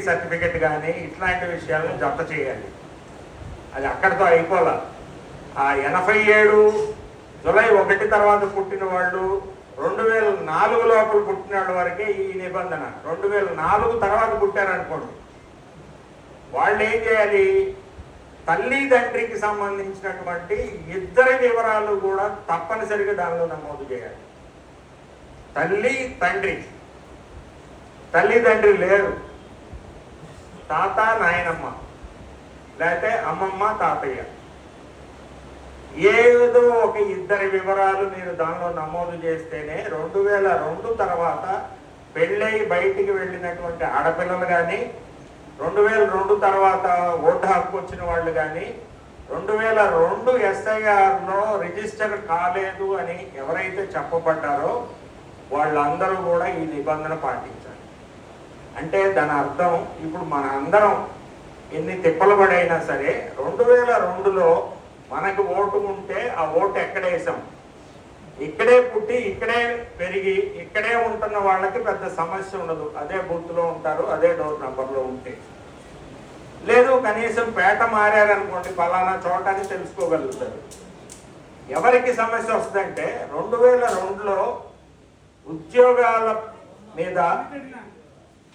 Certificate కానీ ఇట్లాంటి విషయాలను జత చేయాలి. అది అక్కడితో అయిపోలా. ఆ 87 జూలై 1 తర్వాత పుట్టిన వాళ్ళు 2004 లోపల పుట్టిన వాళ్ళ వరకే ఈ నిబంధన. 2004 తర్వాత పుట్టారనుకోండి, వాళ్ళు ఏం చేయాలి, తల్లి తండ్రికి సంబంధించినటువంటి ఇద్దరి వివరాలు కూడా తప్పనిసరిగా దానిలో నమోదు చేయాలి. తల్లి తండ్రి లేరు, తాత నాయనమ్మ, లేకపోతే అమ్మమ్మ తాతయ్య, ఏదో ఒక ఇద్దరి వివరాలు మీరు దానిలో నమోదు చేస్తేనే 2002 తర్వాత పెళ్ళై బయటికి వెళ్ళినటువంటి ఆడపిల్లలు కానీ, 2002 తర్వాత ఓటు హక్కు వచ్చిన వాళ్ళు కానీ, 2002 SIRలో రిజిస్టర్ కాలేదు అని ఎవరైతే చెప్పబడ్డారో వాళ్ళందరూ కూడా ఈ నిబంధన పాటించాలి. అంటే దాని అర్థం ఇప్పుడు మన అందరం ఎన్ని తిప్పలు పడైనా సరే 2002లో మనకు ఓటు ఉంటే ఆ ఓటు ఎక్కడ వేసాం, ఇక్కడే పుట్టి ఇక్కడే పెరిగి ఇక్కడే ఉంటున్న వాళ్ళకి పెద్ద సమస్య ఉండదు. అదే బూత్లో ఉంటారు, అదే డోర్ నంబర్లో ఉంటే. లేదు కనీసం పేట మారారనుకోండి ఫలానా చోట అని తెలుసుకోగలుగుతారు. ఎవరికి సమస్య వస్తుందంటే 2002లో ఉద్యోగాల మీద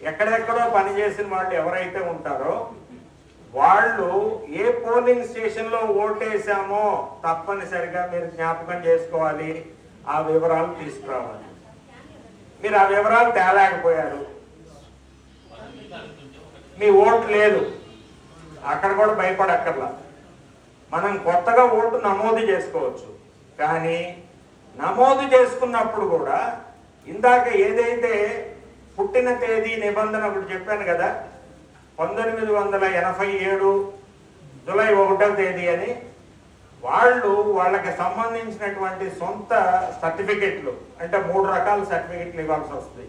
ఎక్కడెక్కడో పనిచేసిన వాళ్ళు ఎవరైతే ఉంటారో వాళ్ళు ఏ పోలింగ్ స్టేషన్లో ఓటేసామో తప్పనిసరిగా మీరు జ్ఞాపకం చేసుకోవాలి, ఆ వివరాలు తీసుకురావాలి. మీరు ఆ వివరాలు తేలేకపోయారు, మీ ఓటు లేదు, అక్కడ కూడా భయపడక్కర్లా. మనం కొత్తగా ఓటు నమోదు చేసుకోవచ్చు. కానీ నమోదు చేసుకున్నప్పుడు కూడా ఇందాక ఏదైతే పుట్టిన తేదీ నిబంధన ఒకటి చెప్పాను కదా, 1987 జూలై 1వ తేదీ అని, వాళ్ళకి సంబంధించినటువంటి సొంత సర్టిఫికెట్లు అంటే 3 రకాల సర్టిఫికెట్లు ఇవ్వాల్సి వస్తుంది.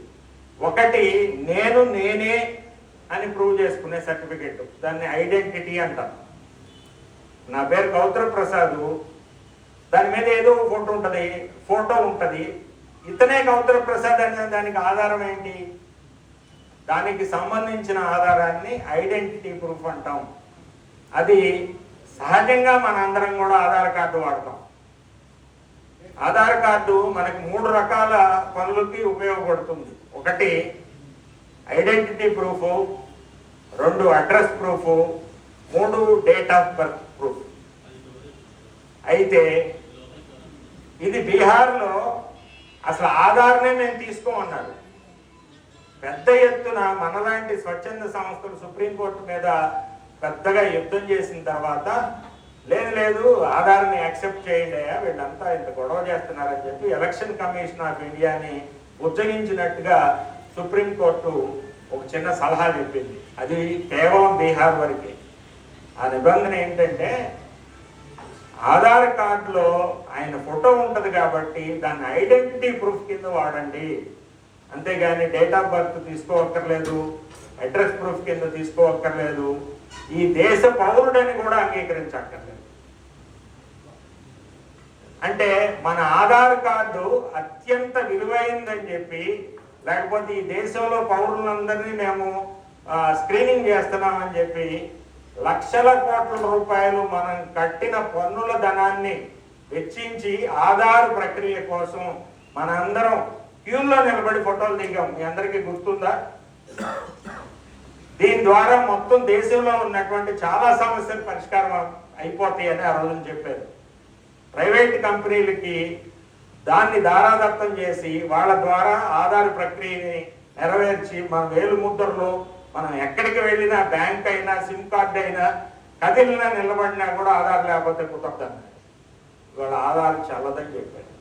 ఒకటి నేనే అని ప్రూవ్ చేసుకునే సర్టిఫికెట్, దాన్ని ఐడెంటిటీ అంటారు. నా పేరు కౌత్ర ప్రసాద్, దాని మీద ఏదో ఫోటో ఉంటుంది, ఇతనే కౌత్ర ప్రసాద్ అనే దానికి ఆధారం ఏంటి, దానికి సంబంధించిన ఆధారాన్ని ఐడెంటిటీ ప్రూఫ్ అంటాం. అది సహజంగా మన అందరం కూడా ఆధార్ కార్డు వాడతాం. ఆధార్ కార్డు మనకి 3 రకాల పనులకి ఉపయోగపడుతుంది. ఒకటి identity proof, 2 address proof, 3 date of birth proof. అయితే ఇది బీహార్లో అసలు ఆధార్నే మేము తీసుకోమన్నారు. పెద్ద ఎత్తున మనలాంటి స్వచ్ఛంద సంస్థలు సుప్రీంకోర్టు మీద పెద్దగా యుద్ధం చేసిన తర్వాత లేదు ఆధార్ని యాక్సెప్ట్ చేయండి, వీళ్ళంతా ఇంత గొడవ చేస్తున్నారని చెప్పి ఎలక్షన్ కమిషన్ ఆఫ్ ఇండియాని ఉజ్జగించినట్టుగా సుప్రీంకోర్టు ఒక చిన్న సలహా చెప్పింది. అది కేవలం బీహార్ వరకే. ఆ నిబంధన ఏంటంటే ఆధార్ కార్డులో ఆయన ఫోటో ఉంటుంది కాబట్టి దాన్ని ఐడెంటిటీ ప్రూఫ్ కింద వాడండి, అంతేగాని డేట్ ఆఫ్ బర్త్ తీసుకోవక్కర్లేదు, అడ్రస్ ప్రూఫ్ కింద తీసుకోవక్కర్లేదు, ఈ దేశ పౌరుడని కూడా అంగీకరించక్కర్లేదు. అంటే మన ఆధార్ కార్డు అత్యంత విలువైందని చెప్పి, లేకపోతే ఈ దేశంలో పౌరులందరినీ మేము స్క్రీనింగ్ చేస్తున్నామని చెప్పి లక్షల కోట్ల రూపాయలు మనం కట్టిన పన్నుల ధనాన్ని వెచ్చించి ఆధార్ ప్రక్రియ కోసం మనందరం క్యూల్లో నిలబడి ఫోటోలు దిగాం. మీ అందరికీ గుర్తుందా? దీని ద్వారా మొత్తం దేశంలో ఉన్నటువంటి చాలా సమస్యలు పరిష్కారం అయిపోతాయని ఆ రోజున చెప్పారు. ప్రైవేట్ కంపెనీలకి దాన్ని దారాదత్తం చేసి వాళ్ళ ద్వారా ఆధార్ ప్రక్రియని నెరవేర్చి మన వేలు ముద్రలో మనం ఎక్కడికి వెళ్ళినా, బ్యాంక్ అయినా, సిమ్ కార్డు అయినా, కదిలినా నిలబడినా కూడా ఆధార్ లేకపోతే కుదరదన్నారు. ఇవాళ ఆధార్ చల్లదని చెప్పారు.